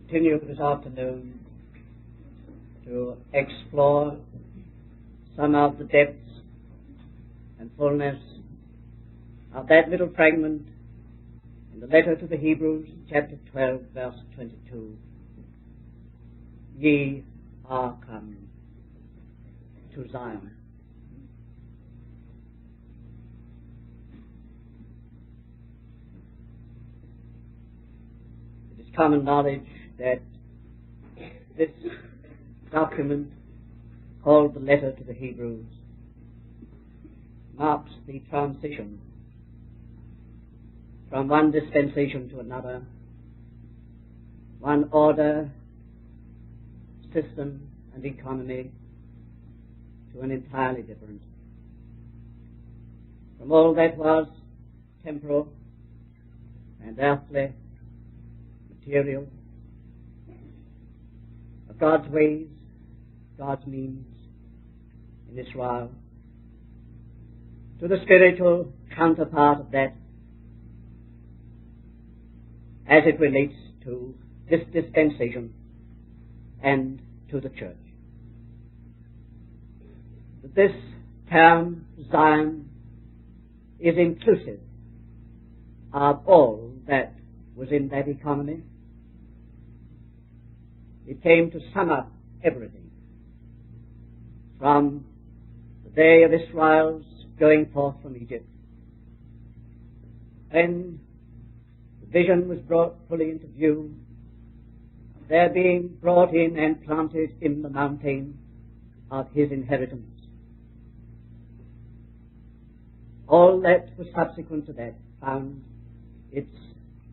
continue this afternoon to explore some of the depths and fullness of that little fragment in the letter to the Hebrews, chapter 12, verse 22. Ye are come to Zion. It is common knowledge that this document, called the letter to the Hebrews, marks the transition from one dispensation to another, one order, system, and economy to an entirely different. From all that was temporal and earthly, material, of God's ways, God's means in Israel, to the spiritual counterpart of that as it relates to this dispensation and to the church. This term, Zion, is inclusive of all that was in that economy. It came to sum up everything from the day of Israel's going forth from Egypt, when the vision was brought fully into view, their being brought in and planted in the mountain of his inheritance. All that was subsequent to that found its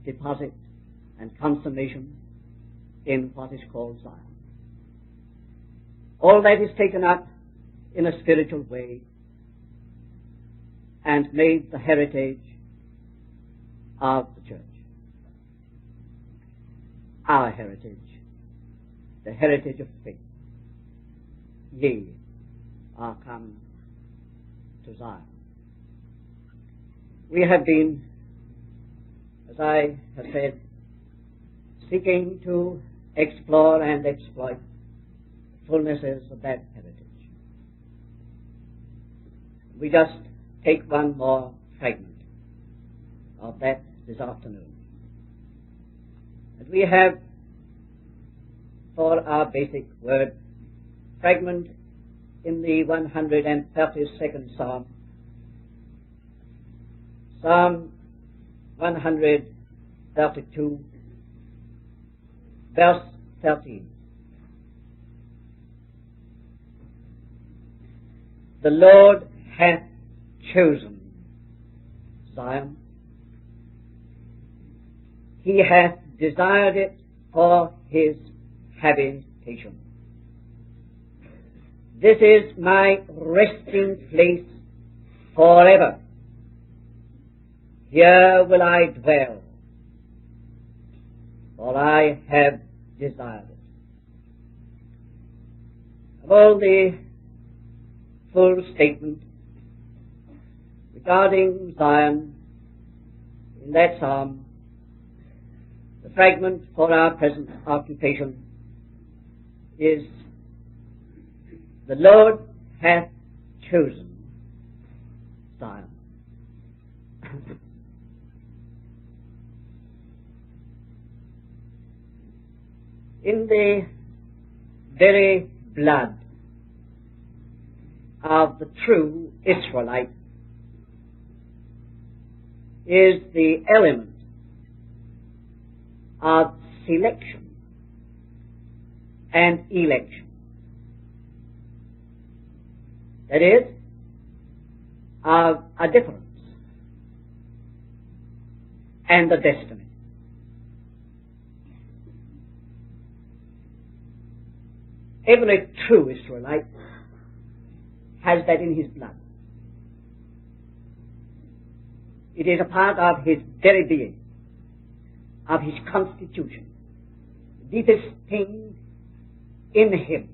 deposit and consummation in what is called Zion. All that is taken up in a spiritual way and made the heritage of the church. Our heritage, the heritage of faith. Ye are come to Zion. We have been, as I have said, seeking to explore and exploit the fullnesses of that heritage. We just take one more fragment of that this afternoon. And we have for our basic word fragment in the 132nd Psalm, Psalm 132, verse 13. The Lord hath chosen Zion. He hath desired it for his habitation. This is my resting place forever. Here will I dwell, for I have desired it. Of all the full statement regarding Zion in that psalm, the fragment for our present occupation is, the Lord hath chosen Zion. In the very blood of the true Israelite is the element of selection and election. That is, of a difference and a destiny. Every true Israelite has that in his blood. It is a part of his very being, of his constitution. The deepest thing in him,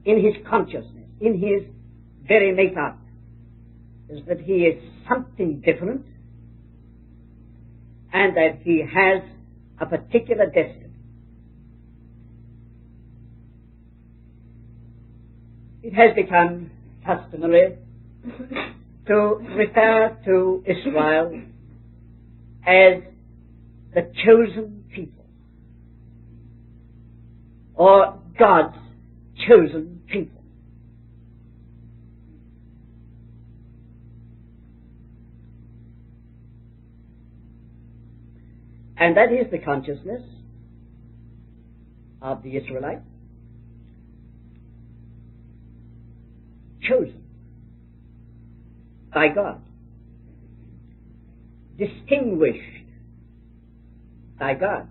in his consciousness, in his very make-up, is that he is something different and that he has a particular destiny. it has become customary to refer to Israel as the chosen people, or God's chosen people. And that is the consciousness of the Israelite, chosen by God, distinguished by God,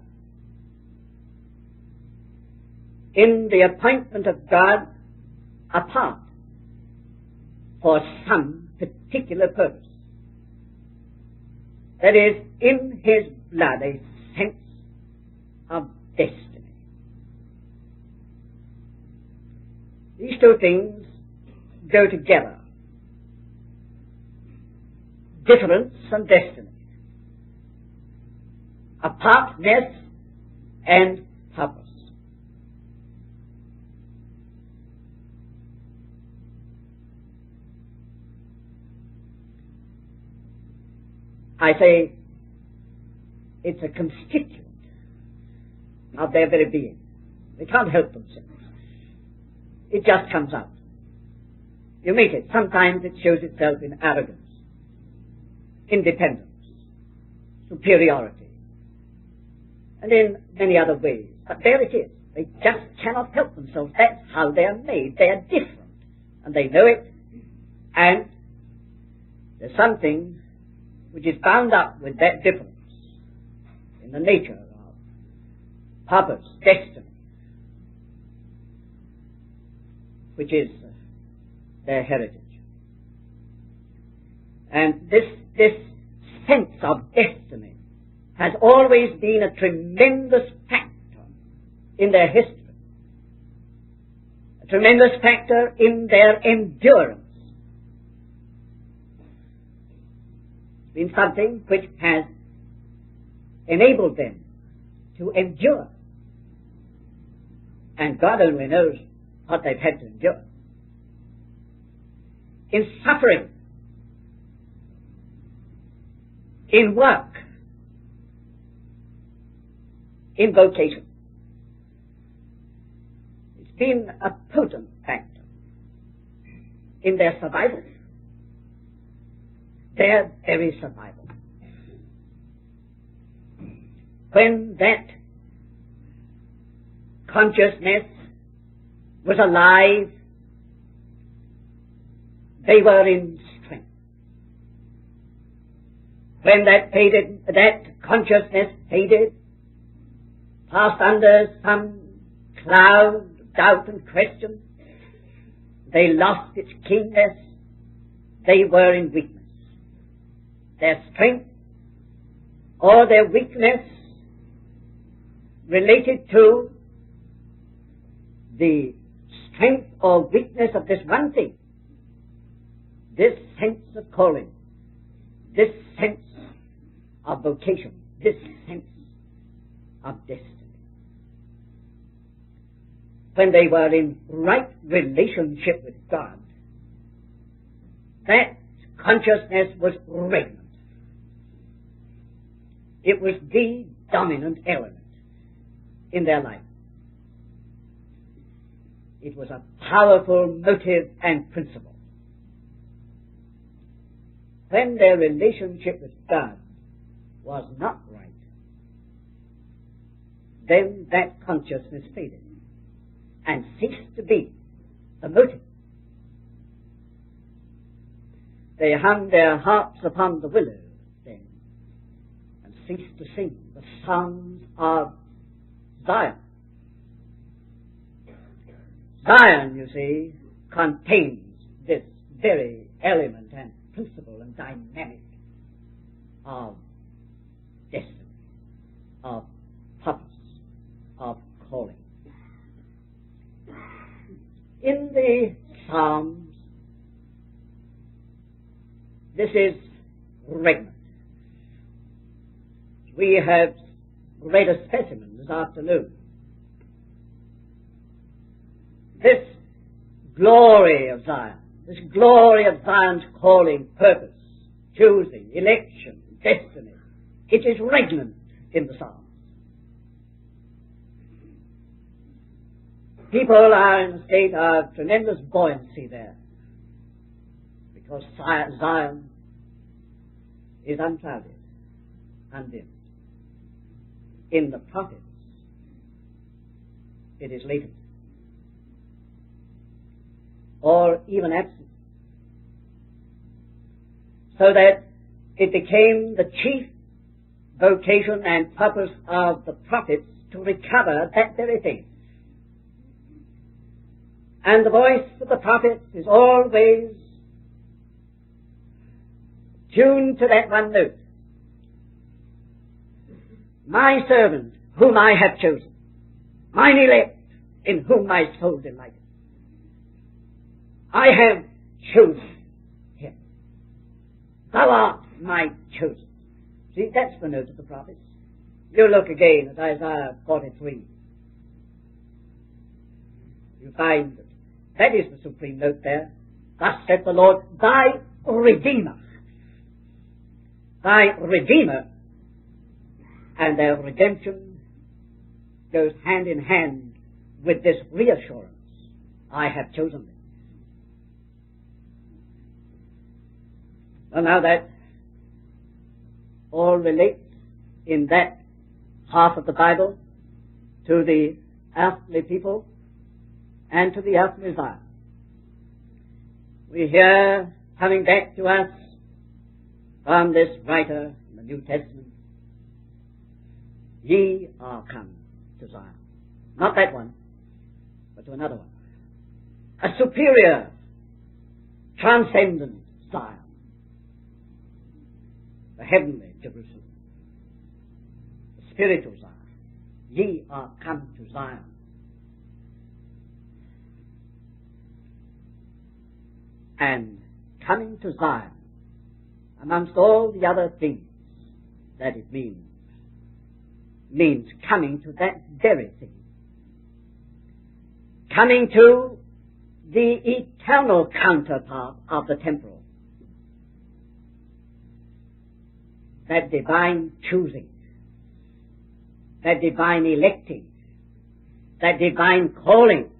in the appointment of God apart for some particular purpose. That is, in his blood, a sense of destiny. These two things go together: difference and destiny, apartness and purpose. I say it's a constituent of their very being. They can't help themselves. It just comes out. You meet it. Sometimes it shows itself in arrogance, independence, superiority, and in many other ways. But there it is. They just cannot help themselves. That's how they are made. They are different. And they know it. And there's something which is bound up with that difference in the nature of purpose, destiny, which is their heritage. And this sense of destiny has always been a tremendous factor in their history, a tremendous factor in their endurance. It's been something which has enabled them to endure. And God only knows what they've had to endure. In suffering, in work, in vocation. It's been a potent factor in their survival, their very survival. When that consciousness was alive, they were in strength. When that faded, that consciousness faded, passed under some cloud of doubt and question, they lost its keenness, they were in weakness. Their strength or their weakness related to the strength or weakness of this one thing, this sense of calling, this sense of vocation, this sense of destiny. When they were in right relationship with God, that consciousness was regnant. It was the dominant element in their life. It was a powerful motive and principle. When their relationship with God was not right, then that consciousness faded and ceased to be the motive. They hung their harps upon the willow then and ceased to sing the songs of Zion. Zion, you see, contains this very element and principle and dynamic of destiny, of purpose, of calling. In the Psalms, this is regnant. We have read a specimen this afternoon. This glory of Zion, this glory of Zion's calling, purpose, choosing, election, destiny. It is regnant in the Psalms. People are in a state of tremendous buoyancy there, because Zion is unclouded, undimmed. In the prophets, it is latent, or even absent, so that it became the chief vocation and purpose of the prophets to recover that very thing. And the voice of the prophets is always tuned to that one note. My servant, whom I have chosen, mine elect, in whom my soul delighteth. I have chosen him. Thou art my chosen. See, that's the note of the prophets. You look again at Isaiah 43. You find that is the supreme note there. Thus saith the Lord, thy Redeemer. Thy Redeemer. And their redemption goes hand in hand with this reassurance. I have chosen them. Well, now that all relates in that half of the Bible to the earthly people and to the earthly Zion. We hear coming back to us from this writer in the New Testament, ye are come to Zion. Not that one, but to another one. A superior, transcendent Zion. The heavenly Jerusalem. The spiritual Zion. Ye are come to Zion. And coming to Zion, amongst all the other things that it means coming to that very thing. Coming to the eternal counterpart of the temporal. That divine choosing, that divine electing, that divine calling,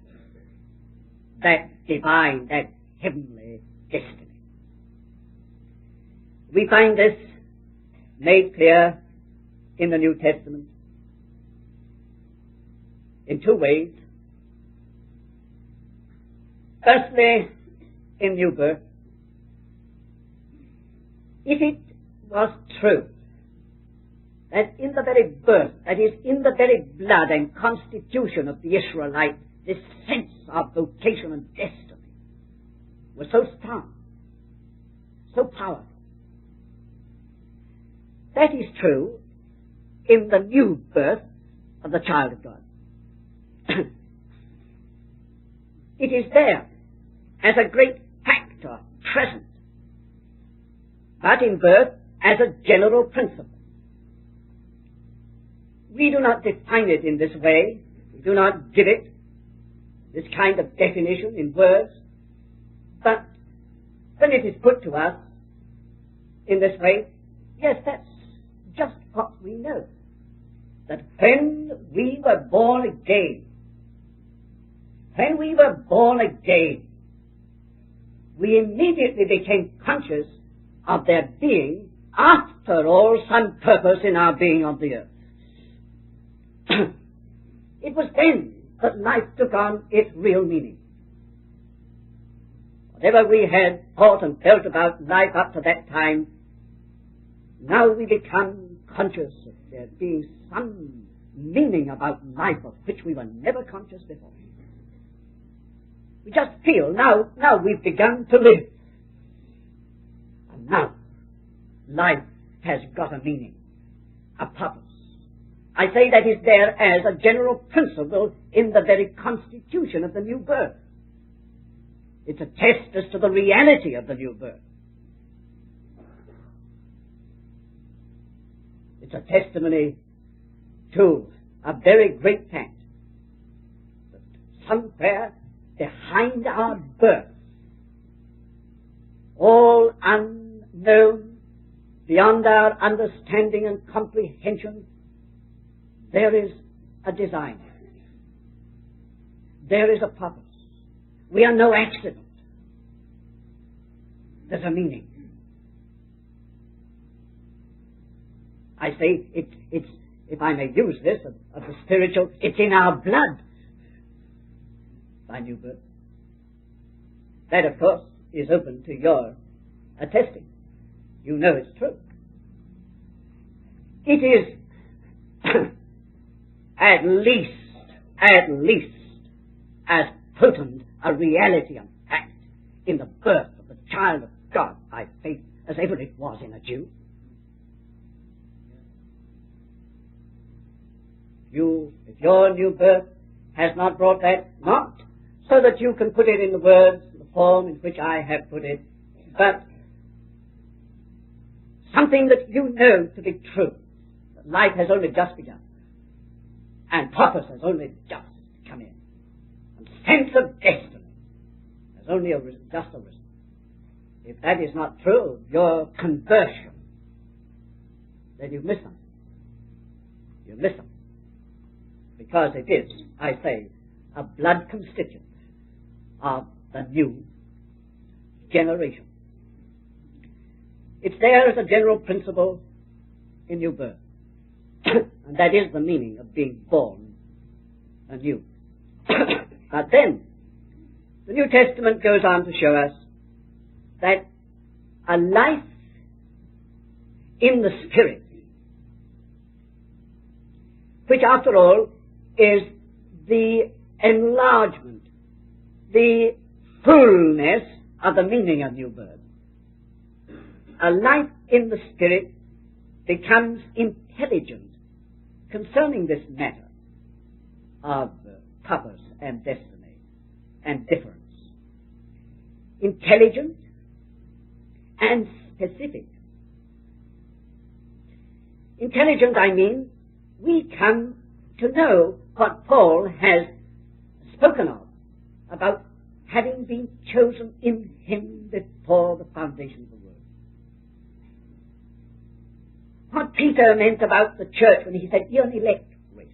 that divine, that heavenly destiny. We find this made clear in the New Testament in two ways. Firstly, in new birth. If it was true that in the very birth, that is, in the very blood and constitution of the Israelite, this sense of vocation and destiny was so strong, so powerful. That is true in the new birth of the child of God. It is there as a great factor present, but in birth as a general principle. We do not define it in this way. We do not give it this kind of definition in words. But when it is put to us in this way, yes, that's just what we know. That when we were born again, we immediately became conscious of there being, after all, some purpose in our being on the earth. It was then that life took on its real meaning. Whatever we had thought and felt about life up to that time, now we become conscious of there being some meaning about life of which we were never conscious before. We just feel now we've begun to live. And now life has got a meaning, a purpose. I say that is there as a general principle in the very constitution of the new birth. It's a test as to the reality of the new birth. It's a testimony to a very great fact that somewhere behind our birth, all unknown, beyond our understanding and comprehension, there is a design. There is a purpose. We are no accident. There's a meaning. I say it's if I may use this of the spiritual, it's in our blood by new birth. That, of course, is open to your attesting. You know it's true. It is at least as potent a reality and fact in the birth of the child of God by faith as ever it was in a Jew. If your new birth has not brought that, not so that you can put it in the words, the form in which I have put it, but something that you know to be true. That life has only just begun, and purpose has only just come in, and sense of destiny has only just arisen. If that is not true, your conversion, then you've missed something. You've missed something. Because it is, I say, a blood constituent of the new generation. It's there as a general principle in new birth. And that is the meaning of being born anew. But then, the New Testament goes on to show us that a life in the Spirit, which after all is the enlargement, the fullness of the meaning of new birth. A life in the Spirit becomes intelligent concerning this matter of purpose and destiny and difference. Intelligent and specific. Intelligent, I mean, we come to know what Paul has spoken of, about having been chosen in him before the foundation of the world. What Peter meant about the church when he said, you're an elect race.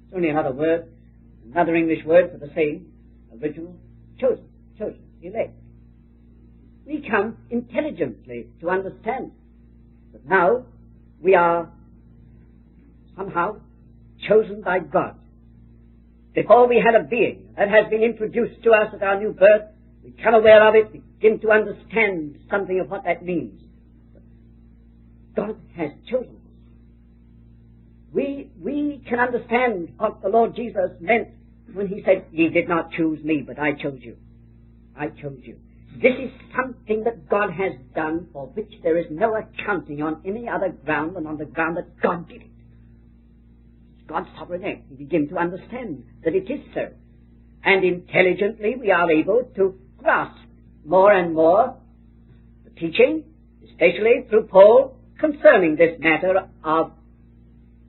It's only another word, another English word for the same original, chosen, elect. We come intelligently to understand that now we are somehow chosen by God. Before we had a being that has been introduced to us at our new birth, we become aware of it, begin to understand something of what that means. God has chosen us. We can understand what the Lord Jesus meant when he said, ye did not choose me, but I chose you. I chose you. This is something that God has done for which there is no accounting on any other ground than on the ground that God did it. God's sovereign act. We begin to understand that it is so. And intelligently we are able to grasp more and more the teaching, especially through Paul, concerning this matter of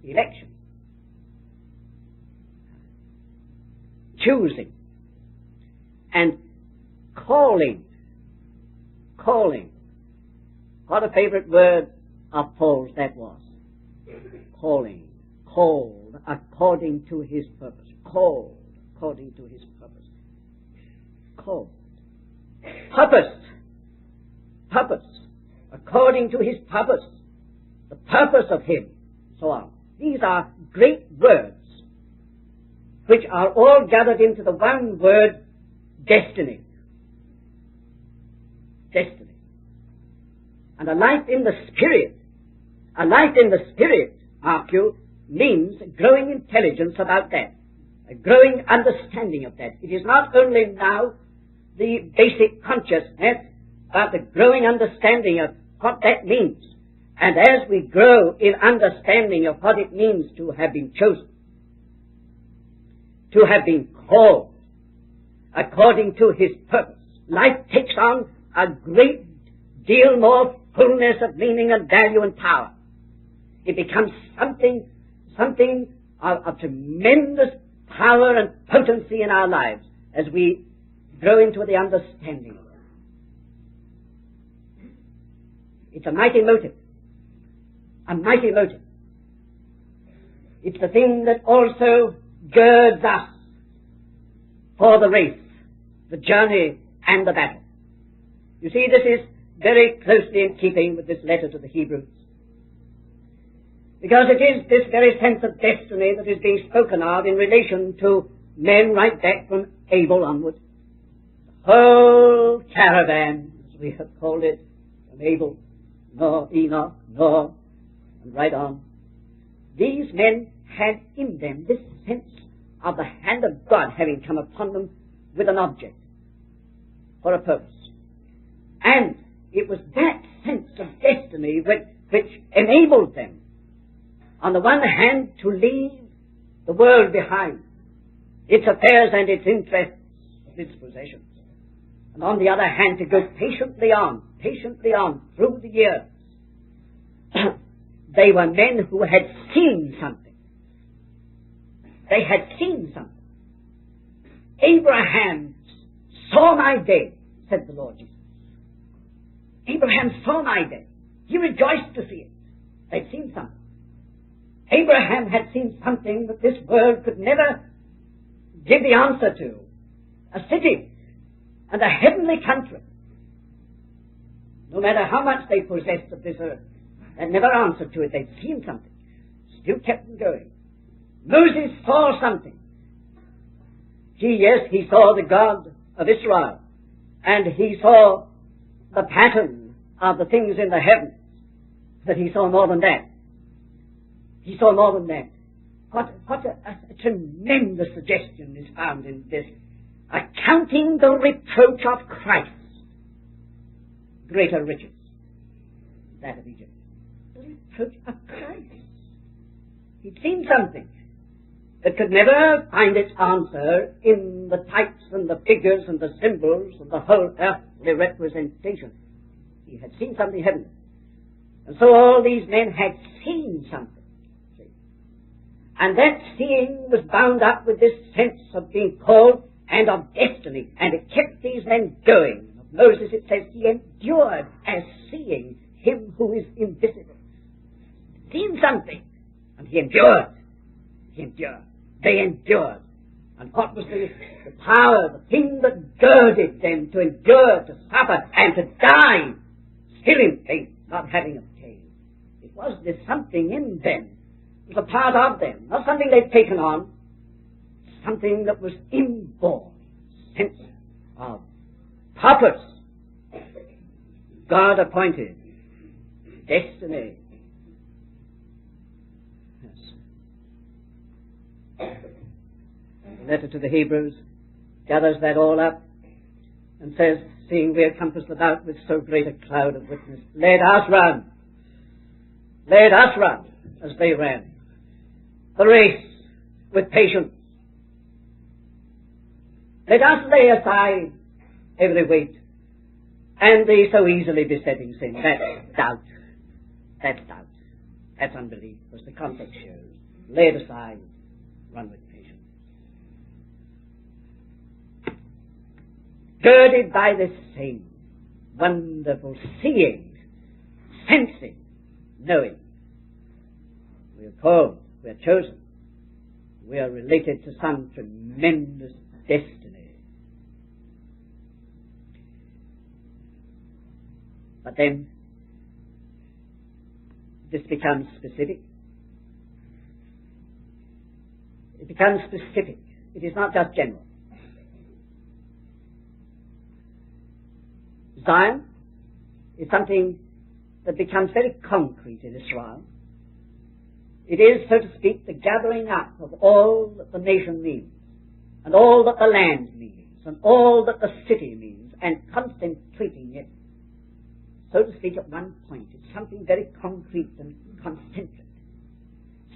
election. Choosing and calling. What a favorite word of Paul's that was. Calling. Called according to his purpose. Called according to his purpose. Called. Purpose. According to his purpose. The purpose of him. So on. These are great words which are all gathered into the one word, destiny. Destiny. And a life in the Spirit, mark you, means growing intelligence about that, a growing understanding of that. It is not only now the basic consciousness, but the growing understanding of what that means. And as we grow in understanding of what it means to have been chosen, to have been called according to his purpose, life takes on a great deal more fullness of meaning and value and power. It becomes something of tremendous power and potency in our lives as we grow into the understanding of them. It's a mighty motive. A mighty motive. It's the thing that also girds us for the race, the journey, and the battle. You see, this is very closely in keeping with this letter to the Hebrews. Because it is this very sense of destiny that is being spoken of in relation to men right back from Abel onward. The whole caravan, as we have called it, from Abel, Noah, Enoch, Noah, and right on. These men had in them this sense of the hand of God having come upon them with an object, for a purpose. And it was that sense of destiny which enabled them, on the one hand, to leave the world behind, its affairs and its interests, its possessions, and on the other hand, to go patiently on through the years. They were men who had seen something. They had seen something. Abraham saw my day, said the Lord Jesus. Abraham saw my day. He rejoiced to see it. They'd seen something. Abraham had seen something that this world could never give the answer to. A city and a heavenly country. No matter how much they possessed of this earth, they never answered to it. They'd seen something. Still kept them going. Moses saw something. He saw the God of Israel. And he saw the pattern of the things in the heavens. But he saw more than that. He saw more than that. What a tremendous suggestion is found in this. Accounting the reproach of Christ greater riches than that of Egypt. The reproach of Christ. He'd seen something that could never find its answer in the types and the figures and the symbols and the whole earthly representation. He had seen something heavenly. And so all these men had seen something. And that seeing was bound up with this sense of being called and of destiny. And it kept these men going. Of Moses it says he endured as seeing him who is invisible. Seen something. And he endured. He endured. They endured. And what was the power, the thing that girded them to endure, to suffer, and to die, still in faith, not having obtained? It was this something in them. It was a part of them, not something they'd taken on, something that was inborn, sense of purpose, God appointed, destiny. Yes. The letter to the Hebrews gathers that all up and says, seeing we are compassed about with so great a cloud of witness, let us run as they ran the race with patience. Let us lay aside every weight and the so easily besetting sin. That's doubt. That's unbelief, as the context shows. Lay it aside, run with patience. Girded by this same wonderful seeing, sensing, knowing. We are called, we are chosen, we are related to some tremendous destiny. But then, this becomes specific. It becomes specific. It is not just general. Zion is something that becomes very concrete in Israel. It is, so to speak, the gathering up of all that the nation means, and all that the land means, and all that the city means, and concentrating it, so to speak, at one point. It's something very concrete and concentric.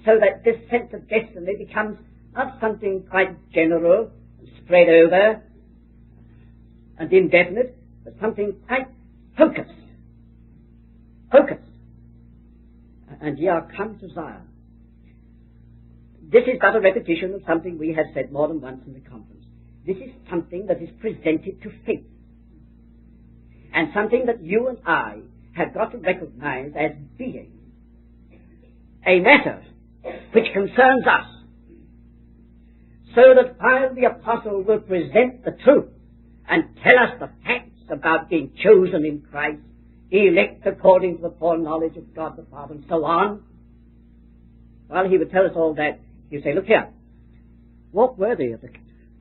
So that this sense of destiny becomes not something quite general, and spread over, and indefinite, but something quite focused. And ye are come to Zion. this is but a repetition of something we have said more than once in the conference. This is something that is presented to faith. And something that you and I have got to recognize as being a matter which concerns us. So that while the apostle will present the truth and tell us the facts about being chosen in Christ, elect according to the foreknowledge of God the Father, and so on, while he would tell us all that, he'd say, look here, walk worthy of the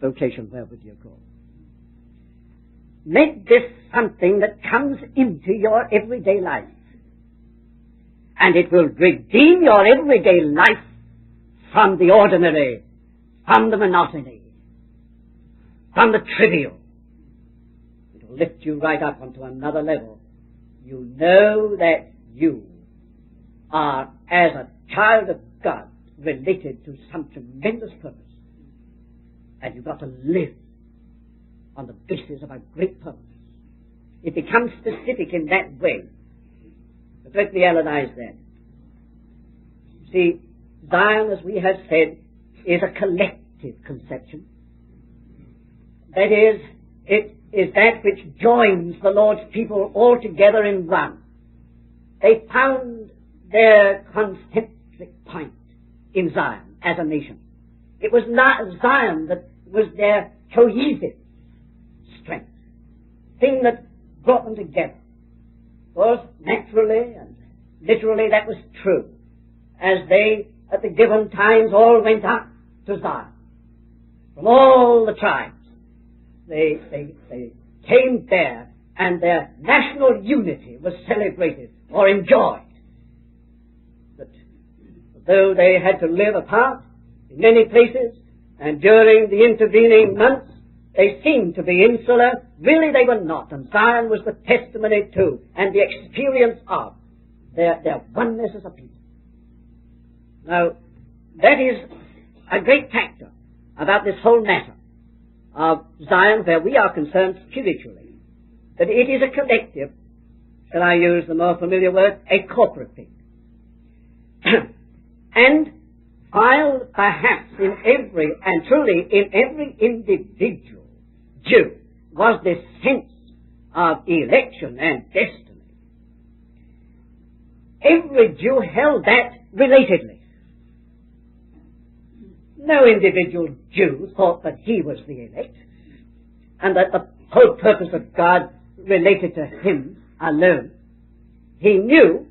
vocation wherewith you're called. Make this something that comes into your everyday life. And it will redeem your everyday life from the ordinary, from the monotony, from the trivial. It will lift you right up onto another level. You know that you are, as a child of God, related to some tremendous purpose. And you've got to live on the basis of a great purpose. It becomes specific in that way. But let me analyze that. You see, Zion, as we have said, is a collective conception. That is, it is that which joins the Lord's people all together in one. They found their concentric point in Zion as a nation. It was not Zion that was their cohesive strength, thing that brought them together. Of course, naturally and literally that was true, as they, at the given times, all went up to Zion. From all the tribes, they came there, and their national unity was celebrated or enjoyed. But though they had to live apart in many places, and during the intervening months, they seemed to be insular. Really they were not. And Zion was the testimony to and the experience of their oneness as a people. Now, that is a great factor about this whole matter of Zion where we are concerned spiritually. That it is a collective, shall I use the more familiar word, a corporate thing. And while perhaps in every, and truly in every individual Jew was this sense of election and destiny, every Jew held that relatedly. No individual Jew thought that he was the elect, and that the whole purpose of God related to him alone. He knew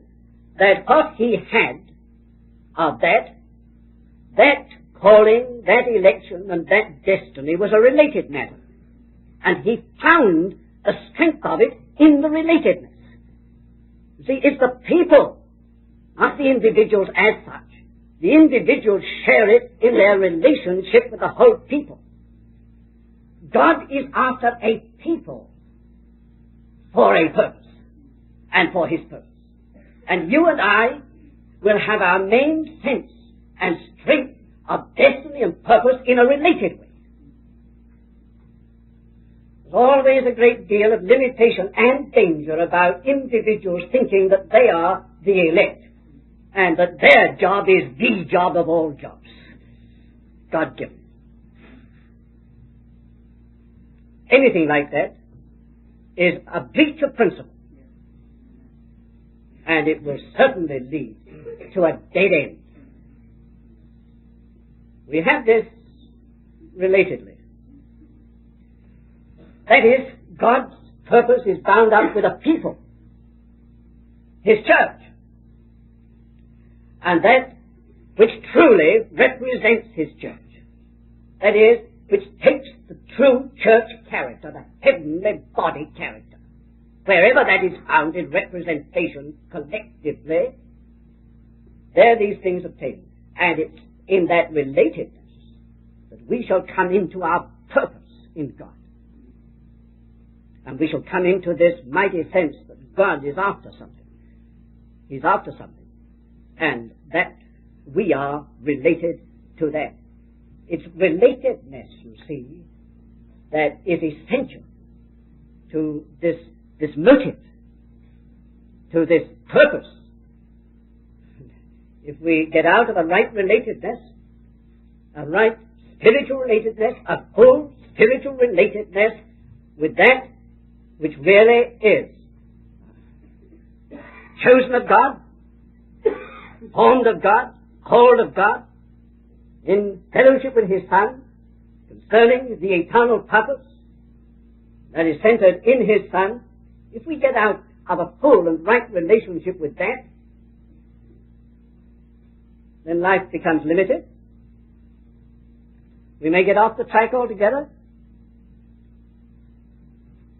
that what he had of that calling, that election, and that destiny was a related matter. And he found the strength of it in the relatedness. You see, it's the people, not the individuals as such. The individuals share it in their relationship with the whole people. God is after a people for a purpose and for his purpose. And you and I will have our main sense and strength of destiny and purpose in a related way. There's always a great deal of limitation and danger about individuals thinking that they are the elect and that their job is the job of all jobs, God-given. Anything like that is a breach of principle, and it will certainly lead to a dead end. We have this relatedly. That is, God's purpose is bound up with a people, his church, and that which truly represents his church. That is, which takes the true church character, the heavenly body character. Wherever that is found in representation collectively, there these things obtain. And it's in that relatedness that we shall come into our purpose in God. And we shall come into this mighty sense that God is after something. He's after something. And that we are related to that. It's relatedness, you see, that is essential to this motive, to this purpose. If we get out of the right relatedness, a right spiritual relatedness, a full spiritual relatedness with that which really is chosen of God, formed of God, called of God, in fellowship with His Son, concerning the eternal purpose that is centered in His Son. If we get out of a full and right relationship with that, then life becomes limited. We may get off the track altogether.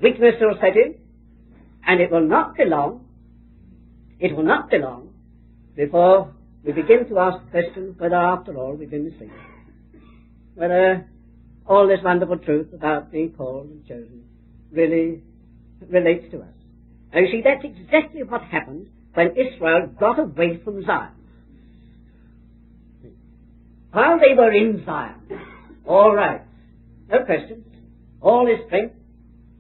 Weakness will set in, and it will not be long before we begin to ask questions whether after all we've been deceived. Whether all this wonderful truth about being called and chosen really relates to us. Now you see, that's exactly what happened when Israel got away from Zion. While they were in Zion, all right, no questions, all is strength,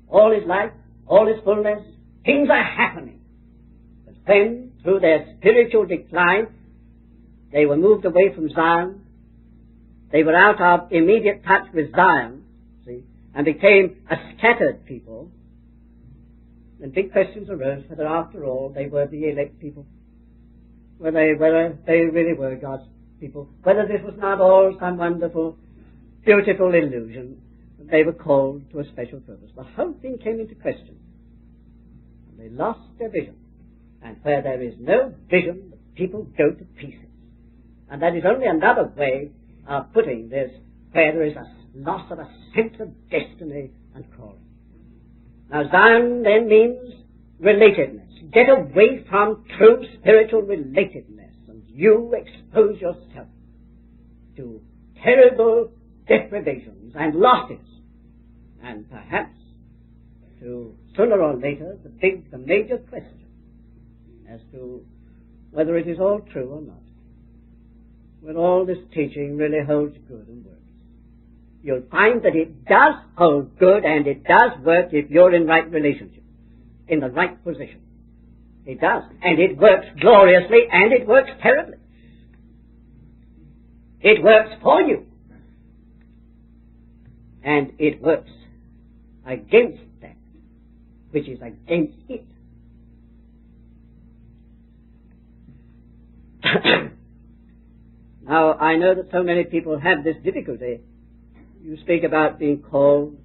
all is life, all is fullness, things are happening. But then, through their spiritual decline, they were moved away from Zion. They were out of immediate touch with Zion, see, and became a scattered people. And big questions arose whether after all they were the elect people, whether they really were God's people, whether this was not all some wonderful, beautiful illusion, that they were called to a special purpose. The whole thing came into question. And they lost their vision. And where there is no vision, the people go to pieces. And that is only another way of putting this, where there is a loss of a sense of destiny and calling. Now Zion then means relatedness. Get away from true spiritual relatedness, and you expose yourself to terrible deprivations and losses, and perhaps to, sooner or later, the major question as to whether it is all true or not. Whether all this teaching really holds good and works. You'll find that it does hold good and it does work if you're in right relationship, in the right position. It does. And it works gloriously and it works terribly. It works for you. And it works against that which is against it. Now, I know that so many people have this difficulty. You speak about being called,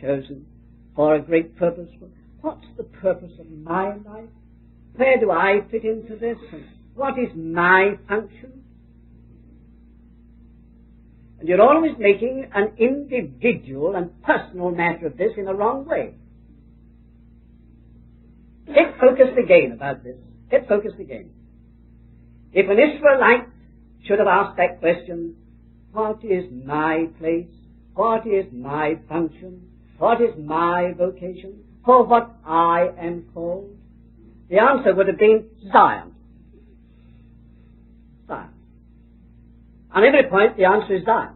chosen, for a great purpose. What's the purpose of my life? Where do I fit into this? And what is my function? And you're always making an individual and personal matter of this in a wrong way. Get focused again about this. Get focused again. If an Israelite should have asked that question, what is my place? What is my function? What is my vocation? For what I am called? The answer would have been Zion. Zion. On every point, the answer is Zion.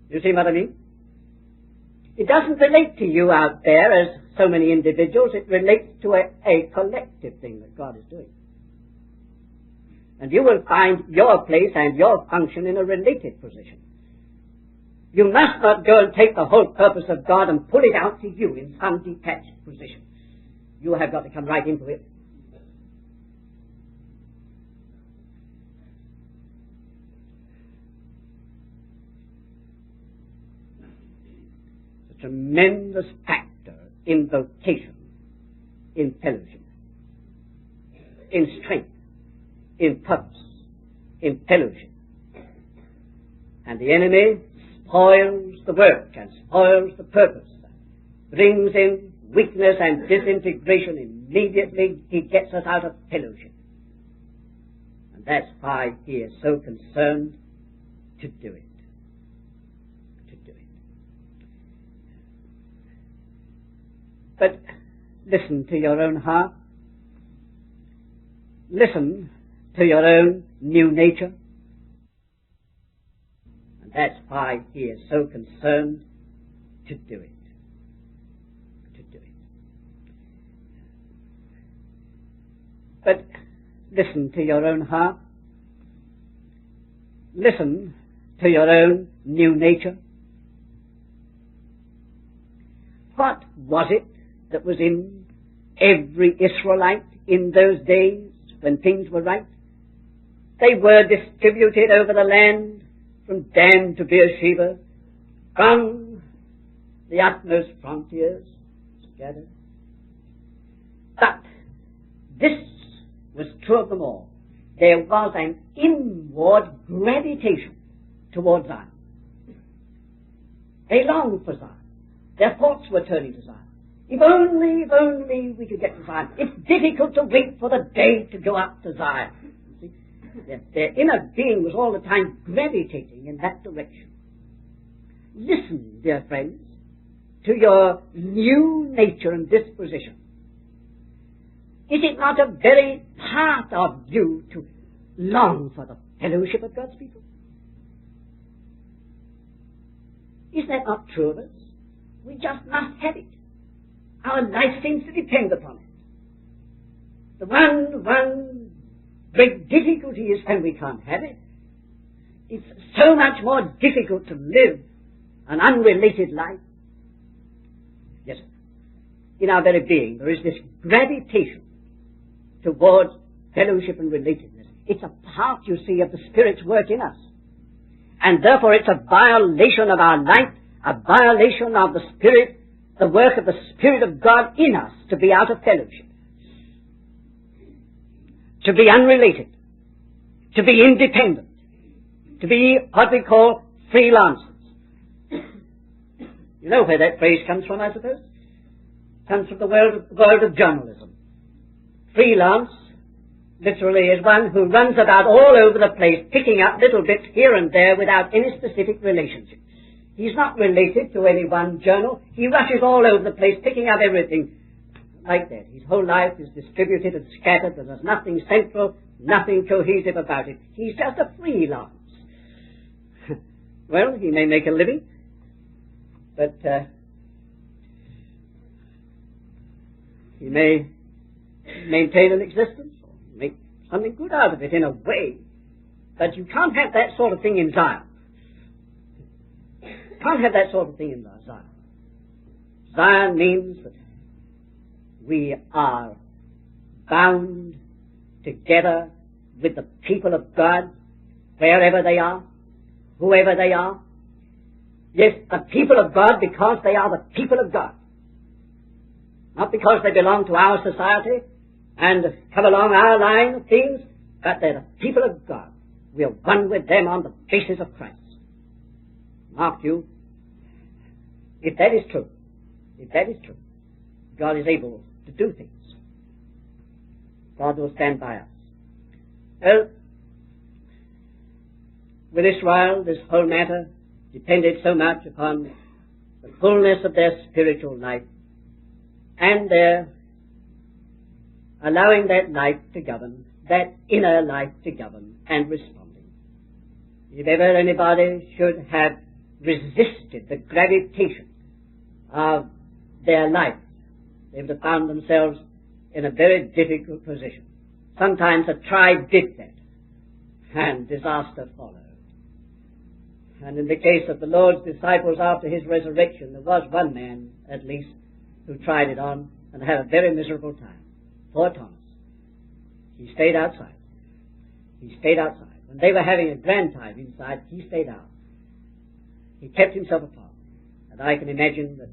You see what I mean? It doesn't relate to you out there as so many individuals. It relates to a collective thing that God is doing. And you will find your place and your function in a related position. You must not go and take the whole purpose of God and pull it out to you in some detached position. You have got to come right into it. A tremendous factor in vocation, in fellowship, in strength, in purpose, in fellowship. And the enemy spoils the work and spoils the purpose, brings in weakness and disintegration immediately. He gets us out of fellowship. And that's why he is so concerned to do it. To do it. But listen to your own heart. Listen to your own new nature. And that's why he is so concerned to do it. To do it. But listen to your own heart. listen to your own new nature. What was it that was in every Israelite in those days when things were right? They were distributed over the land from Dan to Beersheba, from the utmost frontiers scattered. But this was true of them all. There was an inward gravitation towards Zion. They longed for Zion. Their thoughts were turning to Zion. If only we could get to Zion. It's difficult to wait for the day to go up to Zion. See? Their inner being was all the time gravitating in that direction. Listen, dear friends, to your new nature and disposition. Is it not a very part of you to long for the fellowship of God's people? Is that not true of us? We just must have it. Our life seems to depend upon it. The one great difficulty is when we can't have it. It's so much more difficult to live an unrelated life. Yes, in our very being there is this gravitation towards fellowship and relatedness. It's a part, you see, of the Spirit's work in us. And therefore it's a violation of our life, a violation of the Spirit, the work of the Spirit of God in us, to be out of fellowship, to be unrelated, to be independent, to be what we call freelancers. You know where that phrase comes from, I suppose? It comes from the world of journalism. Freelance, literally, is one who runs about all over the place, picking up little bits here and there without any specific relationship. He's not related to any one journal. He rushes all over the place, picking up everything like that. His whole life is distributed and scattered, and there's nothing central, nothing cohesive about it. He's just a freelance. Well, he may make a living, but he may maintain an existence, or make something good out of it in a way. But you can't have that sort of thing in Zion. You can't have that sort of thing in Zion. Zion means that we are bound together with the people of God, wherever they are, whoever they are. Yes, the people of God because they are the people of God. Not because they belong to our society and come along our line of things, but they're the people of God. We are one with them on the basis of Christ. Mark you, if that is true, God is able to do things. God will stand by us. Well, with Israel, this whole matter depended so much upon the fullness of their spiritual life and their allowing that life to govern, that inner life to govern and responding. If ever anybody should have resisted the gravitation of their life, they would have found themselves in a very difficult position. Sometimes a tribe did that, and disaster followed. And in the case of the Lord's disciples after his resurrection, there was one man, at least, who tried it on and had a very miserable time. Poor Thomas. He stayed outside. When they were having a grand time inside, he stayed out. He kept himself apart. And I can imagine that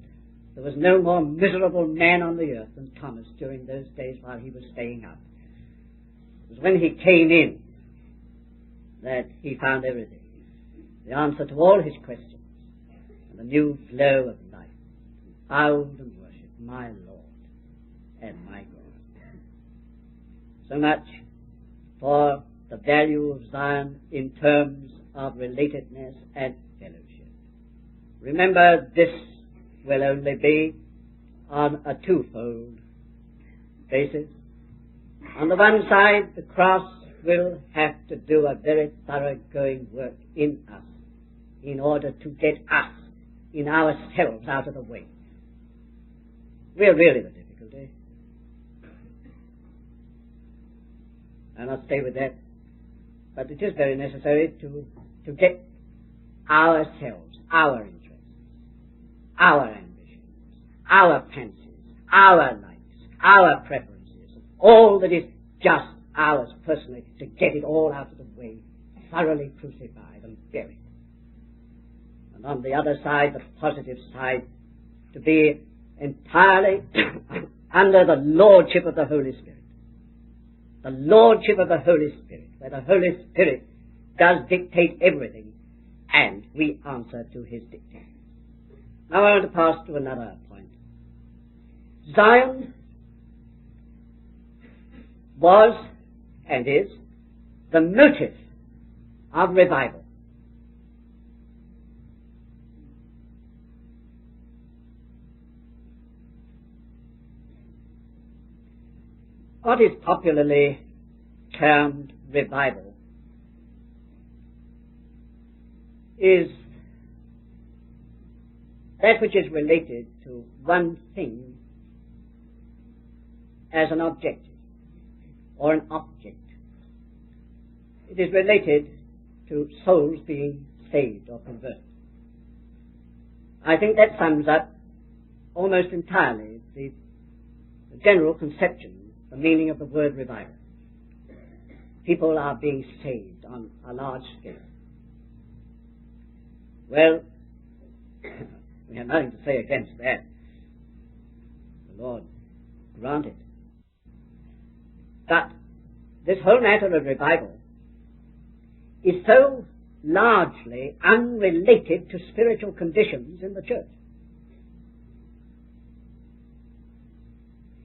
there was no more miserable man on the earth than Thomas during those days while he was staying out. It was when he came in that he found everything. The answer to all his questions, and a new flow of life, bowed and worshipped my Lord and my God. So much for the value of Zion in terms of relatedness and fellowship. Remember, this will only be on a twofold basis. On the one side, the cross will have to do a very thoroughgoing work in us in order to get us in ourselves out of the way. We're really the difficulty. And I'll stay with that. But it is very necessary to to get ourselves, our interests, our ambitions, our fancies, our likes, our preferences, all that is just ours personally, to get it all out of the way, thoroughly crucified and buried. And on the other side, the positive side, to be entirely under the lordship of the Holy Spirit. The lordship of the Holy Spirit, where the Holy Spirit does dictate everything, and we answer to his dictate. Now I want to pass to another point. Zion was and is the motive of revival. What is popularly termed revival is that which is related to one thing as an objective or an object. It is related to souls being saved or converted. I think that sums up almost entirely the general conception, the meaning of the word revival. People are being saved on a large scale. Well, we have nothing to say against that. The Lord grant it. But this whole matter of revival is so largely unrelated to spiritual conditions in the church.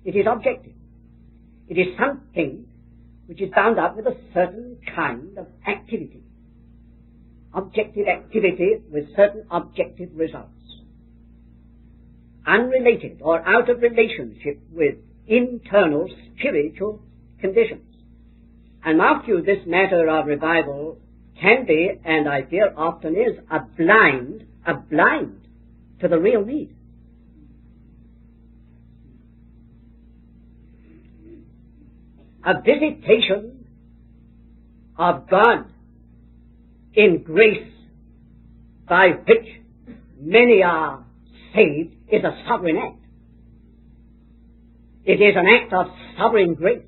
It is objective. It is something which is bound up with a certain kind of activity. Objective activity with certain objective results. Unrelated or out of relationship with internal spiritual conditions. And mark you, this matter of revival can be, and I fear often is, a blind to the real need. A visitation of God in grace by which many are saved is a sovereign act. It is an act of sovereign grace.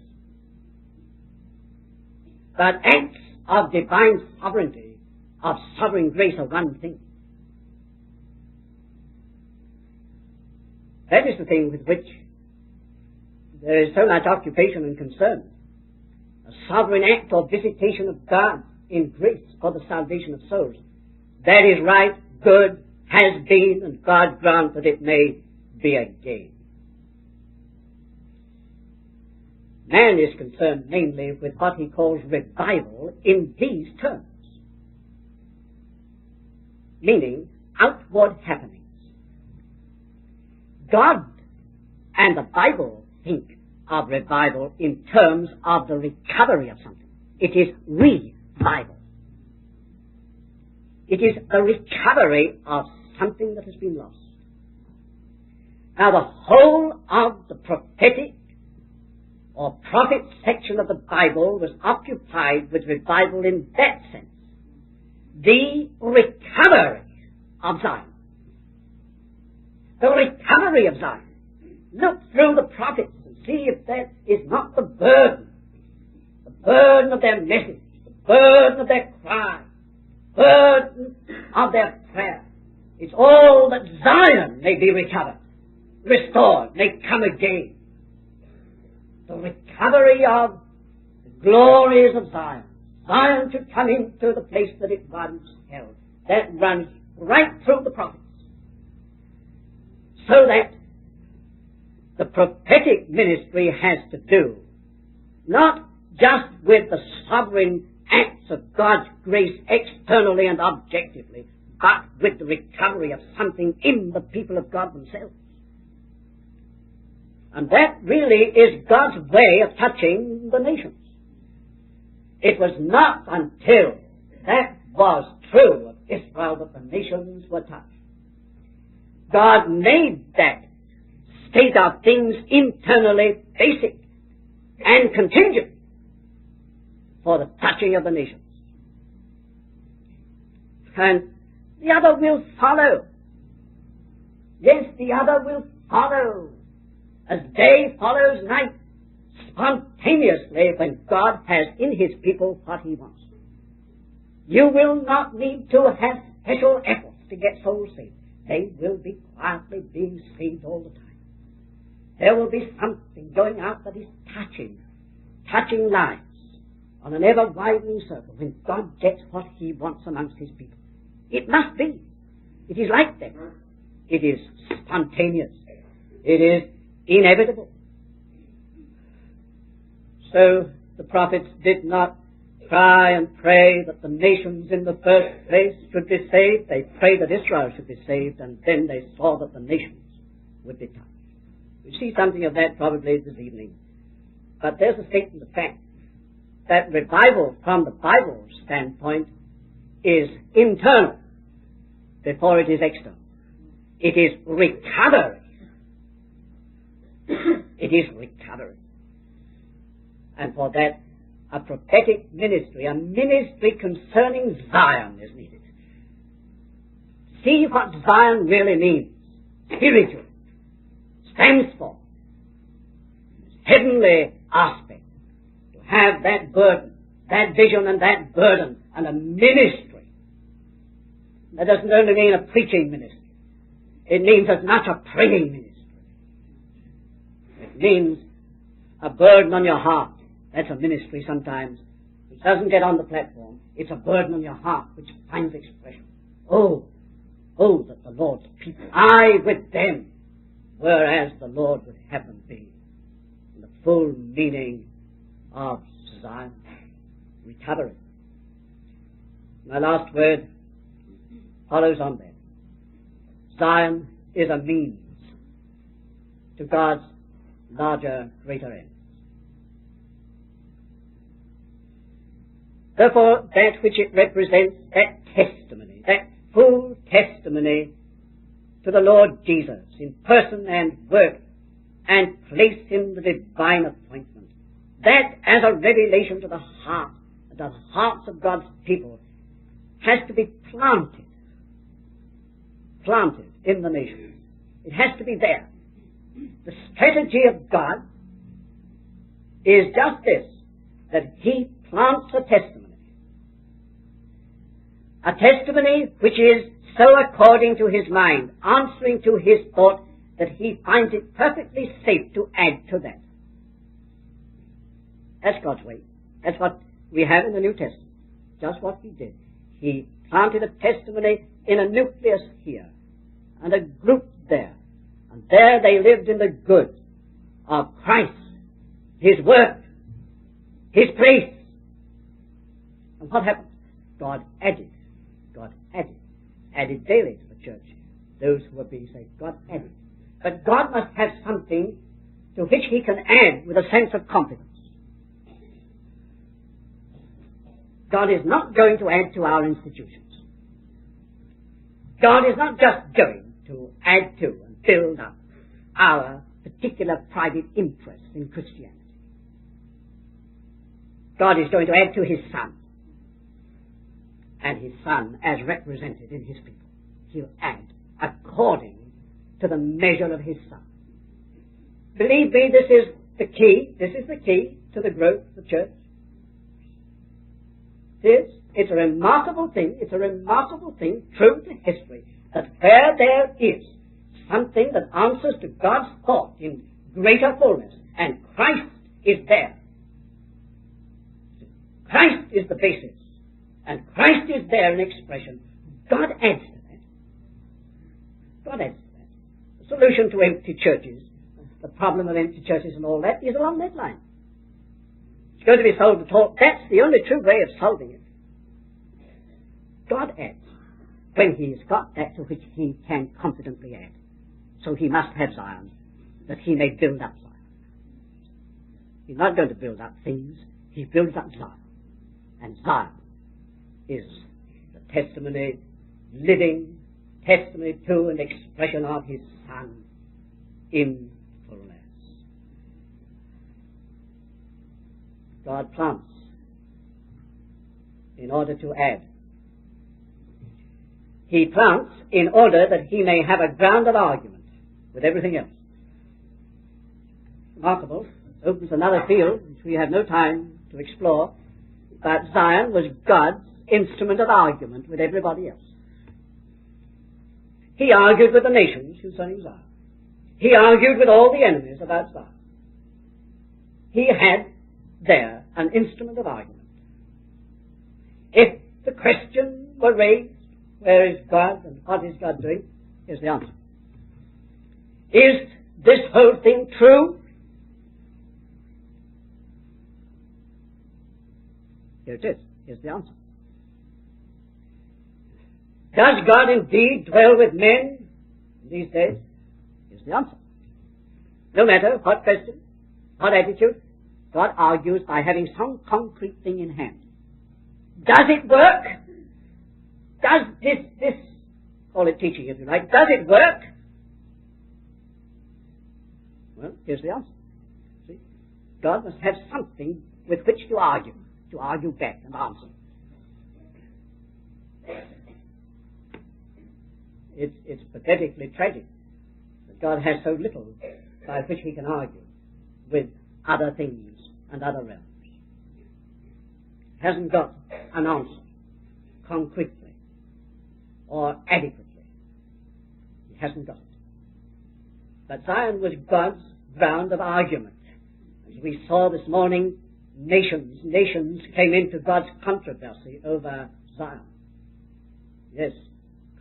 But acts of divine sovereignty, of sovereign grace, are one thing. That is the thing with which there is so much occupation and concern. A sovereign act or visitation of God in grace for the salvation of souls. That is right, good, has been, and God grant that it may be again. Man is concerned mainly with what he calls revival in these terms, meaning outward happenings. God and the Bible think of revival in terms of the recovery of something. It is revival. It is the recovery of something that has been lost. Now the whole of the prophetic or prophet section of the Bible was occupied with revival in that sense. The recovery of Zion. The recovery of Zion. Look through the prophets and see if that is not the burden of their message, the burden of their cry, burden of their prayer. It's all that Zion may be recovered, restored, may come again. The recovery of the glories of Zion. Zion to come into the place that it once held. That runs right through the prophets. So that the prophetic ministry has to do not just with the sovereign acts of God's grace externally and objectively, but with the recovery of something in the people of God themselves. And that really is God's way of touching the nations. It was not until that was true of Israel that the nations were touched. God made that state of things internally basic and contingent for the touching of the nations. And the other will follow. Yes, the other will follow. As day follows night, spontaneously, when God has in his people what he wants. You will not need to have special efforts to get souls saved. They will be quietly being saved all the time. There will be something going out that is touching lives on an ever-widening circle when God gets what he wants amongst his people. It must be. It is like that. It is spontaneous. It is inevitable. So the prophets did not cry and pray that the nations in the first place should be saved. They prayed that Israel should be saved, and then they saw that the nations would be touched. We see something of that probably this evening. But there's a statement of fact that revival from the Bible standpoint is internal before it is external. It is recovery. It is recovery. And for that, a prophetic ministry, a ministry concerning Zion is needed. See what Zion really means. Spiritual. Stands for. Heavenly aspect. To have that burden, that vision and that burden, and a ministry. That doesn't only mean a preaching ministry. It means as much a praying ministry. It means a burden on your heart. That's a ministry sometimes. It doesn't get on the platform. It's a burden on your heart which finds expression. Oh, that the Lord's people, I with them, whereas the Lord would have them be. In the full meaning of Zion. Recovery. My last word follows on that. Zion is a means to God's larger, greater end. Therefore, that which it represents, that testimony, that full testimony to the Lord Jesus in person and work and place in the divine appointment, that as a revelation to the hearts of God's people, has to be planted in the nation. It has to be there. The strategy of God is just this, that he plants a testimony. A testimony which is so according to his mind, answering to his thought, that he finds it perfectly safe to add to that. That's God's way. That's what we have in the New Testament. Just what he did. He planted a testimony in a nucleus here, and a group there. And there they lived in the good of Christ, his work, his place. And what happened? God added daily to the church those who were being saved. God added. But God must have something to which he can add with a sense of confidence. God is not going to add to our institutions. God is not just going to add to and build up our particular private interests in Christianity. God is going to add to his Son. And his Son as represented in his people. He'll add according to the measure of his Son. Believe me, this is the key. This is the key to the growth of the church. It's a remarkable thing. It's a remarkable thing, true to history, that where there is something that answers to God's thought in greater fullness, and Christ is there. Christ is the basis. And Christ is there in expression. God adds to that. God adds to that. The solution to empty churches, the problem of empty churches and all that, is along that line. It's going to be solved at all. That's the only true way of solving it. God adds when he's got that to which he can confidently add. So he must have Zion, that he may build up Zion. He's not going to build up things. He builds up Zion. And Zion is the testimony, living testimony to and expression of his Son in fullness. God plants in order to add. he plants in order that he may have a ground of argument with everything else. Remarkable. Opens another field which we have no time to explore, but Zion was God's instrument of argument with everybody else. He argued with the nations concerning Zion. He argued with all the enemies about Zion. He had there an instrument of argument. If the question were raised, where is God and what is God doing? Here's the answer. Is this whole thing true? Here it is. Here's the answer. Does God indeed dwell with men these days? Here's the answer. No matter what question, what attitude, God argues by having some concrete thing in hand. Does it work? Does this, call it teaching if you like, does it work? Well, here's the answer. See? God must have something with which to argue back and answer. It's pathetically tragic that God has so little by which he can argue with other things and other realms. Hasn't got an answer concretely or adequately. He hasn't got it. But Zion was God's ground of argument. As we saw this morning, nations came into God's controversy over Zion. Yes,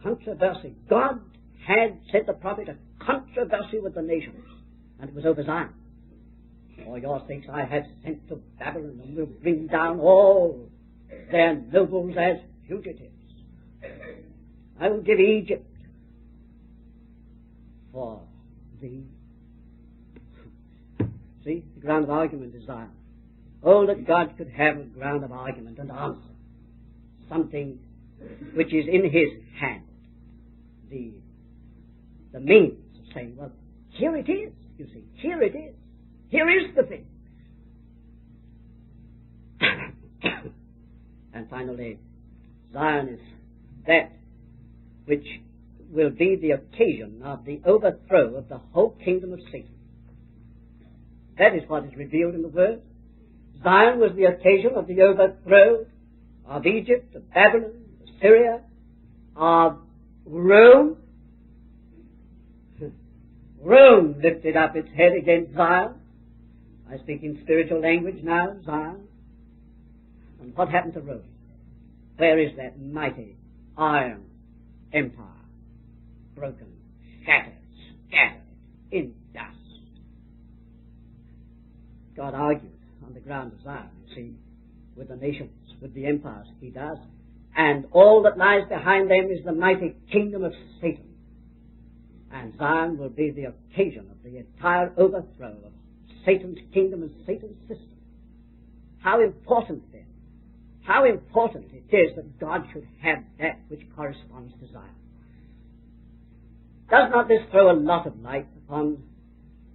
controversy. God had, said the prophet, a controversy with the nations, and it was over Zion. For your sakes I have sent to Babylon, and will bring down all their nobles as fugitives. I will give Egypt for thee. See, the ground of argument is Zion. Oh, that God could have a ground of argument and answer. Something which is in his hand. The means of saying, well, here it is, you see, here it is. Here is the thing. And finally, Zion is that which will be the occasion of the overthrow of the whole kingdom of Satan. That is what is revealed in the Word. Zion was the occasion of the overthrow of Egypt, of Babylon, of Syria, of Rome. Rome lifted up its head against Zion. I speak in spiritual language now, Zion. And what happened to Rome? Where is that mighty iron empire? Broken, shattered, scattered, in dust. God argued on the ground of Zion, you see, with the nations, with the empires. He does. And all that lies behind them is the mighty kingdom of Satan. And Zion will be the occasion of the entire overthrow of Satan's kingdom and Satan's system. How important then, how important it is that God should have that which corresponds to Zion. Does not this throw a lot of light upon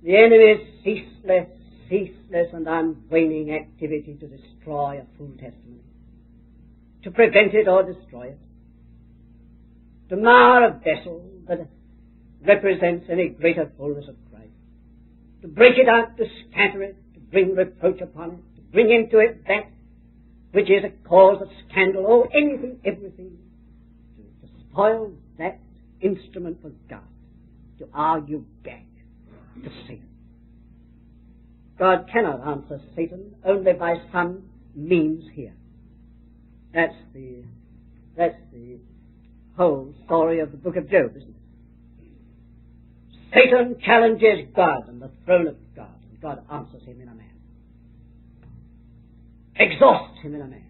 the enemy's ceaseless and unwaning activity to destroy a full testimony, to prevent it or destroy it, to mar a vessel that represents any greater fullness of Christ, to break it up, to scatter it, to bring reproach upon it, to bring into it that which is a cause of scandal, or anything, everything, to spoil that instrument for God, to argue back to Satan. God cannot answer Satan only by some means here. That's the whole story of the book of Job, isn't it? Satan challenges God on the throne of God, and God answers him in a man. Exhausts him in a man.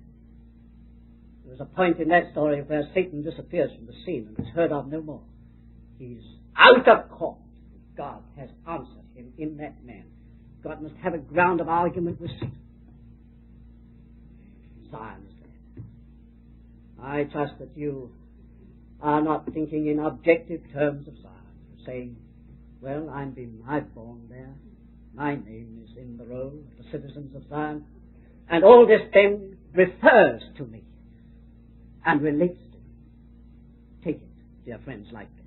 There was a point in that story where Satan disappears from the scene and is heard of no more. He's out of court. God has answered him in that man. God must have a ground of argument with Satan. Zion is there. I trust that you are not thinking in objective terms of Zion, saying, well, I'm born there. My name is in the roll of the citizens of Zion. And all this then refers to me and relates to me. Take it. dear friends, like this.